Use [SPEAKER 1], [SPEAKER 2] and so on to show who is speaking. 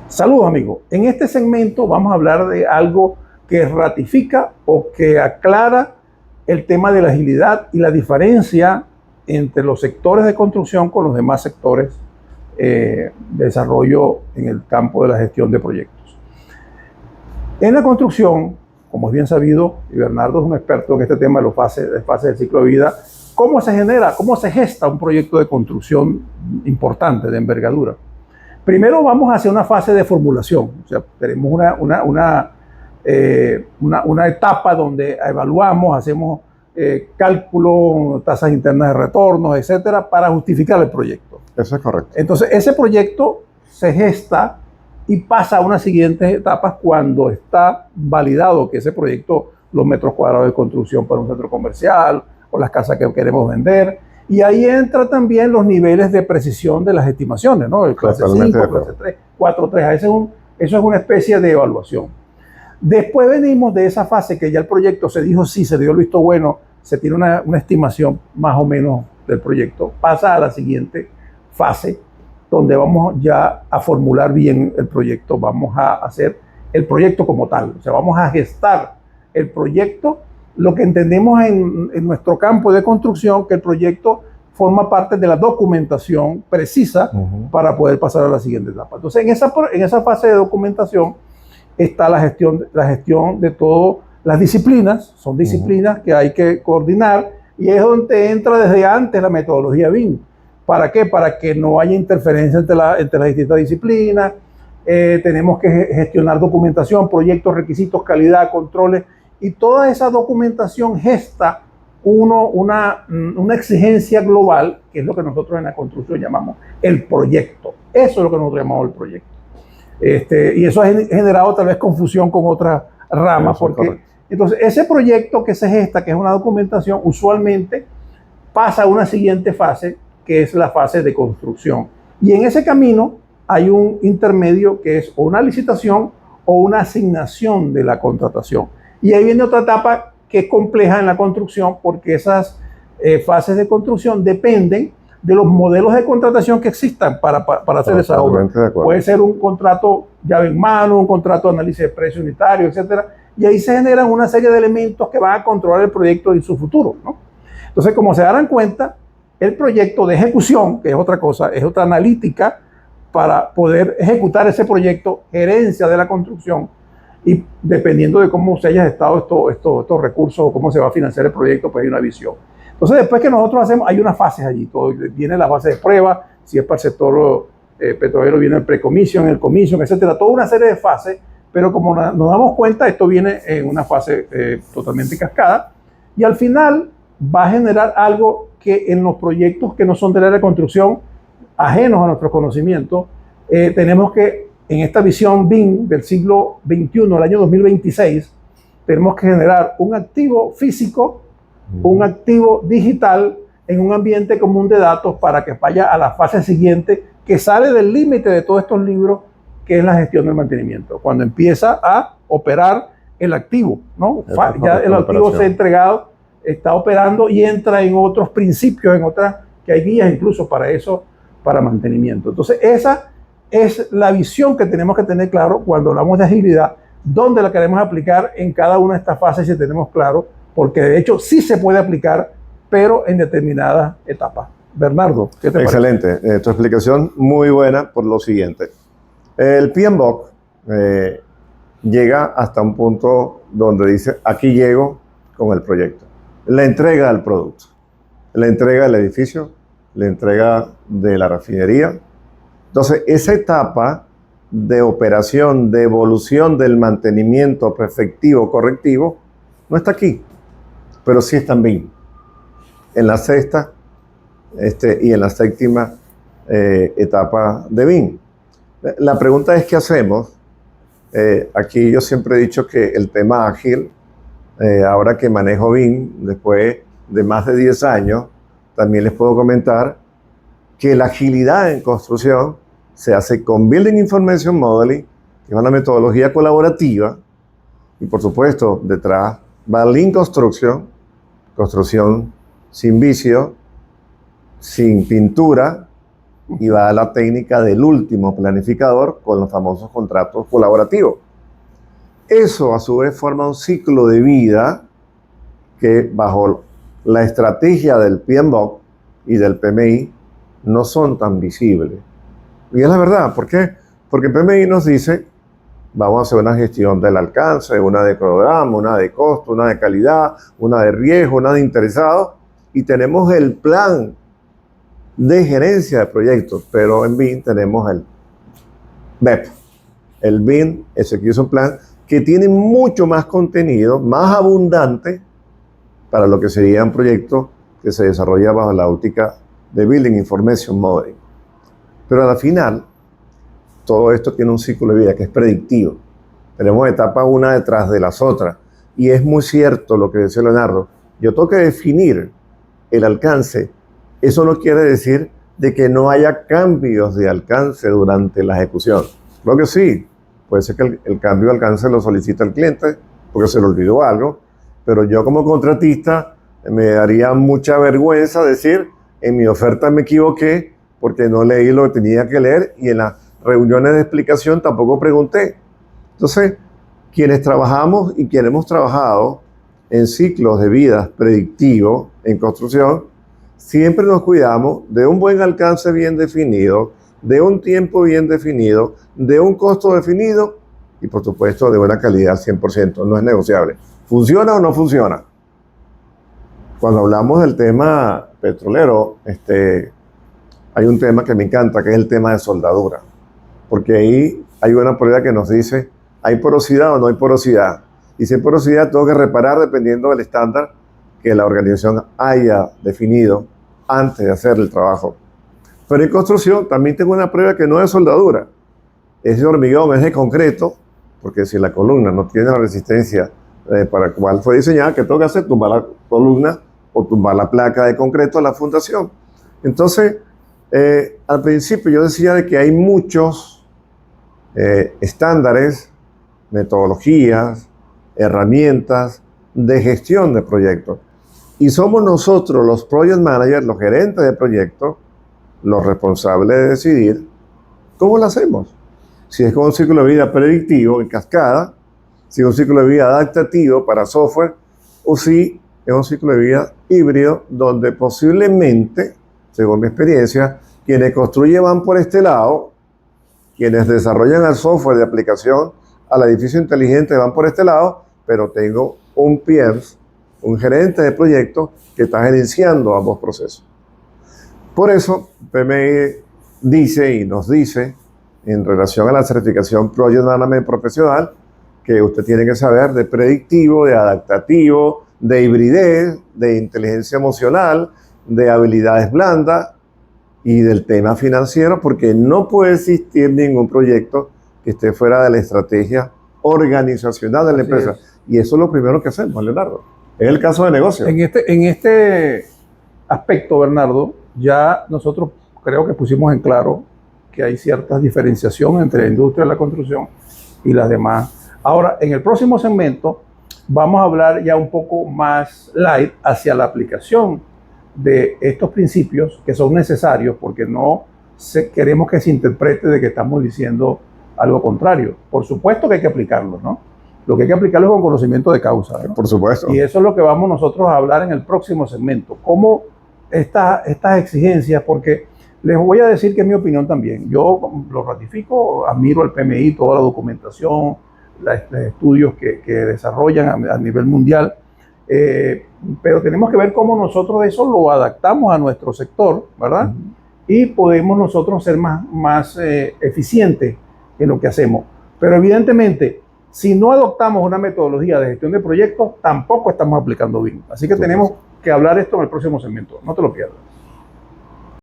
[SPEAKER 1] Saludos amigos, en este segmento vamos a hablar de algo que ratifica o que aclara el tema de la agilidad y la diferencia entre los sectores de construcción con los demás sectores de desarrollo en el campo de la gestión de proyectos. En la construcción, como es bien sabido, y Bernardo es un experto en este tema de las fases del ciclo de vida, ¿cómo se genera, cómo se gesta un proyecto de construcción importante, de envergadura? Primero vamos hacia una fase de formulación, o sea, tenemos una etapa donde evaluamos, hacemos cálculos, tasas internas de retorno, etcétera, para justificar el proyecto.
[SPEAKER 2] Eso es correcto.
[SPEAKER 1] Entonces, ese proyecto se gesta y pasa a unas siguientes etapas cuando está validado que ese proyecto, los metros cuadrados de construcción para un centro comercial o las casas que queremos vender. Y ahí entra también los niveles de precisión de las estimaciones, ¿no? El clase 5, clase 3, 4, 3. Eso es una especie de evaluación. Después venimos de esa fase que ya el proyecto se dijo sí, se dio el visto bueno, se tiene una estimación más o menos del proyecto. Pasa a la siguiente fase, donde vamos ya a formular bien el proyecto, vamos a hacer el proyecto como tal. O sea, vamos a gestar el proyecto. Lo que entendemos en nuestro campo de construcción, que el proyecto forma parte de la documentación precisa para poder pasar a la siguiente etapa. Entonces, en esa fase de documentación está la gestión de todas las disciplinas. Son disciplinas que hay que coordinar y es donde entra desde antes la metodología BIM. ¿Para qué? Para que no haya interferencia entre las distintas disciplinas. Tenemos que gestionar documentación, proyectos, requisitos, calidad, controles. Y toda esa documentación gesta una exigencia global, que es lo que nosotros en la construcción llamamos el proyecto. Eso es lo que nosotros llamamos el proyecto. Y eso ha generado tal vez confusión con otras ramas. Porque, entonces, ese proyecto que se gesta, que es una documentación, usualmente pasa a una siguiente fase, que es la fase de construcción. Y en ese camino hay un intermedio que es o una licitación o una asignación de la contratación. Y ahí viene otra etapa que es compleja en la construcción, porque esas fases de construcción dependen de los modelos de contratación que existan para hacer esa obra. Puede ser un contrato llave en mano, un contrato de análisis de precio unitario, etcétera. Y ahí se generan una serie de elementos que van a controlar el proyecto y su futuro, ¿no? Entonces, como se darán cuenta, el proyecto de ejecución, que es otra cosa, es otra analítica para poder ejecutar ese proyecto, gerencia de la construcción. Y dependiendo de cómo se haya gestado estos recursos o cómo se va a financiar el proyecto, pues hay una visión. Entonces, después que nosotros hacemos, hay unas fases allí. Todo, viene la fase de prueba, si es para el sector petrolero, viene el pre-commission, el commission, etcétera. Toda una serie de fases, pero como nos damos cuenta, esto viene en una fase totalmente cascada. Y al final va a generar algo que en los proyectos que no son del área de construcción, ajenos a nuestros conocimientos, tenemos que, en esta visión BIM del siglo XXI, el año 2026, tenemos que generar un activo físico, un activo digital en un ambiente común de datos para que vaya a la fase siguiente que sale del límite de todos estos libros, que es la gestión del mantenimiento. Cuando empieza a operar el activo, ¿no? Ya el activo se ha entregado, está operando y entra en otros principios, en otras, que hay guías incluso para eso, para mantenimiento. Entonces, esa es la visión que tenemos que tener claro cuando hablamos de agilidad, dónde la queremos aplicar en cada una de estas fases, si tenemos claro, porque de hecho sí se puede aplicar, pero en determinadas etapas. Bernardo, ¿qué te parece?
[SPEAKER 2] Excelente, tu explicación muy buena por lo siguiente. El PMBOK llega hasta un punto donde dice, aquí llego con el proyecto. La entrega del producto, la entrega del edificio, la entrega de la refinería. Entonces, esa etapa de operación, de evolución del mantenimiento prefectivo, correctivo, no está aquí, pero sí está en BIM. En la sexta y en la séptima etapa de BIM. La pregunta es, ¿qué hacemos? Aquí yo siempre he dicho que el tema ágil, ahora que manejo BIM, después de más de 10 años, también les puedo comentar que la agilidad en construcción se hace con Building Information Modeling, que es una metodología colaborativa, y por supuesto detrás va Lean Construction, construcción sin vicio, sin pintura, y va a la técnica del último planificador con los famosos contratos colaborativos. Eso a su vez forma un ciclo de vida que bajo la estrategia del PMBOK y del PMI no son tan visibles. Y es la verdad, ¿por qué? Porque el PMI nos dice, vamos a hacer una gestión del alcance, una de programa, una de costo, una de calidad, una de riesgo, una de interesado, y tenemos el plan de gerencia de proyectos, pero en BIM tenemos el BEP, el BIM Execution Plan, que tiene mucho más contenido, más abundante para lo que sería un proyecto que se desarrolla bajo la óptica de Building Information Modeling. Pero al final, todo esto tiene un ciclo de vida que es predictivo. Tenemos etapas una detrás de las otras. Y es muy cierto lo que decía Leonardo. Yo tengo que definir el alcance. Eso no quiere decir de que no haya cambios de alcance durante la ejecución. Creo que sí. Puede ser que el cambio de alcance lo solicita el cliente porque se le olvidó algo. Pero yo como contratista me daría mucha vergüenza decir, en mi oferta me equivoqué porque no leí lo que tenía que leer y en las reuniones de explicación tampoco pregunté. Entonces, quienes trabajamos y quienes hemos trabajado en ciclos de vida predictivos en construcción, siempre nos cuidamos de un buen alcance bien definido, de un tiempo bien definido, de un costo definido y por supuesto de buena calidad al 100%, no es negociable. ¿Funciona o no funciona? Cuando hablamos del tema petrolero, hay un tema que me encanta, que es el tema de soldadura. Porque ahí hay una prueba que nos dice, ¿hay porosidad o no hay porosidad? Y si hay porosidad, tengo que reparar dependiendo del estándar que la organización haya definido antes de hacer el trabajo. Pero en construcción también tengo una prueba que no es soldadura. Es de hormigón, es de concreto, porque si la columna no tiene la resistencia para la cual fue diseñada, ¿qué tengo que hacer? Tumbar la columna o tumbar la placa de concreto a la fundación. Entonces, al principio yo decía de que hay muchos estándares, metodologías, herramientas de gestión de proyectos. Y somos nosotros, los project managers, los gerentes de proyectos, los responsables de decidir cómo lo hacemos. Si es con un ciclo de vida predictivo en cascada, si es un ciclo de vida adaptativo para software, o si es un ciclo de vida híbrido donde posiblemente, según mi experiencia, quienes construyen van por este lado, quienes desarrollan el software de aplicación al edificio inteligente van por este lado, pero tengo un PMs, un gerente de proyecto que está gerenciando ambos procesos. Por eso, PMI dice y nos dice, en relación a la certificación Project Management Profesional, que usted tiene que saber de predictivo, de adaptativo, de hibridez, de inteligencia emocional, de habilidades blandas y del tema financiero, porque no puede existir ningún proyecto que esté fuera de la estrategia organizacional de la empresa. Y eso es lo primero que hacemos, Leonardo. Es el caso de negocio.
[SPEAKER 1] En este aspecto, Bernardo, ya nosotros creo que pusimos en claro que hay cierta diferenciación entre la industria de la construcción y las demás. Ahora, en el próximo segmento vamos a hablar ya un poco más light hacia la aplicación de estos principios que son necesarios porque no queremos que se interprete de que estamos diciendo algo contrario. Por supuesto que hay que aplicarlo, ¿no? Lo que hay que aplicarlo es con conocimiento de causa, ¿no?
[SPEAKER 2] Por supuesto.
[SPEAKER 1] Y eso es lo que vamos nosotros a hablar en el próximo segmento. Cómo estas exigencias, porque les voy a decir que es mi opinión también. Yo lo ratifico, admiro al PMI, toda la documentación, los estudios que desarrollan a nivel mundial, pero tenemos que ver cómo nosotros eso lo adaptamos a nuestro sector, ¿verdad? Y podemos nosotros ser más eficientes en lo que hacemos. Pero evidentemente, si no adoptamos una metodología de gestión de proyectos, tampoco estamos aplicando BIM. Así que tenemos que hablar esto en el próximo segmento. No te lo pierdas.